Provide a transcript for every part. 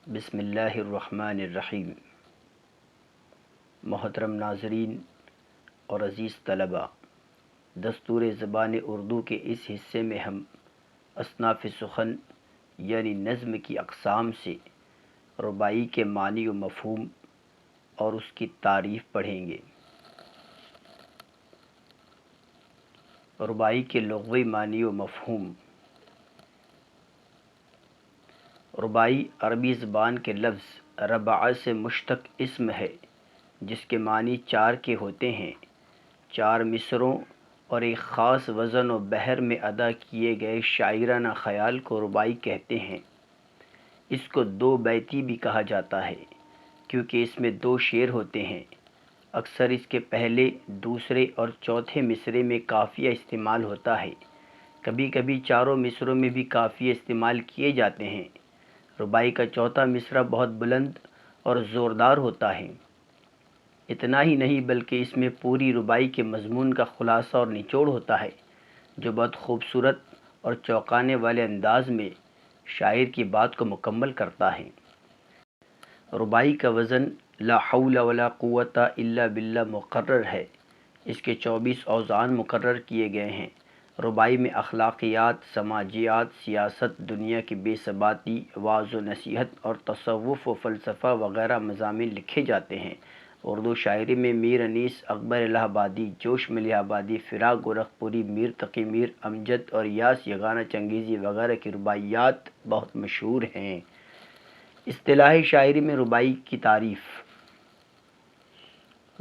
بسم اللہ الرحمن الرحیم۔ محترم ناظرین اور عزیز طلباء، دستور زبان اردو کے اس حصے میں ہم اصناف سخن یعنی نظم کی اقسام سے رباعی کے معنی و مفہوم اور اس کی تعریف پڑھیں گے۔ رباعی کے لغوی معنی و مفہوم۔ رباعی عربی زبان کے لفظ ربع سے مشتق اسم ہے جس کے معنی چار کے ہوتے ہیں۔ چار مصرعوں اور ایک خاص وزن و بحر میں ادا کیے گئے شاعرانہ خیال کو رباعی کہتے ہیں۔ اس کو دو بیتی بھی کہا جاتا ہے کیونکہ اس میں دو شعر ہوتے ہیں۔ اکثر اس کے پہلے، دوسرے اور چوتھے مصرعے میں قافیہ استعمال ہوتا ہے۔ کبھی کبھی چاروں مصرعوں میں بھی قافیے استعمال کیے جاتے ہیں۔ رباعی کا چوتھا مصرع بہت بلند اور زوردار ہوتا ہے۔ اتنا ہی نہیں بلکہ اس میں پوری رباعی کے مضمون کا خلاصہ اور نچوڑ ہوتا ہے جو بہت خوبصورت اور چونکانے والے انداز میں شاعر کی بات کو مکمل کرتا ہے۔ رباعی کا وزن لا حول ولا قوت الا باللہ مقرر ہے۔ اس کے 24 اوزان مقرر کیے گئے ہیں۔ رباعی میں اخلاقیات، سماجیات، سیاست، دنیا کی بے ثباتی، وعظ و نصیحت اور تصوف و فلسفہ وغیرہ مضامین لکھے جاتے ہیں۔ اردو شاعری میں میر انیس، اکبر الہ آبادی، جوش ملیح آبادی، فراق گورکھپوری، میر تقی میر، امجد اور یاس یگانہ چنگیزی وغیرہ کی رباعیات بہت مشہور ہیں۔ اصطلاح شاعری میں رباعی کی تعریف: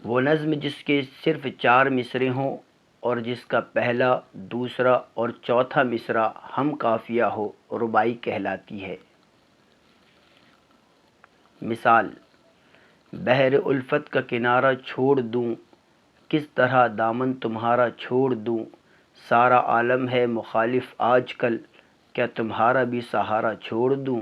وہ نظم جس کے صرف چار مصرعے ہوں اور جس کا پہلا، دوسرا اور چوتھا مصرع ہم قافیہ ہو رباعی کہلاتی ہے۔ مثال: بحر الفت کا کنارہ چھوڑ دوں، کس طرح دامن تمہارا چھوڑ دوں، سارا عالم ہے مخالف آج کل، کیا تمہارا بھی سہارا چھوڑ دوں۔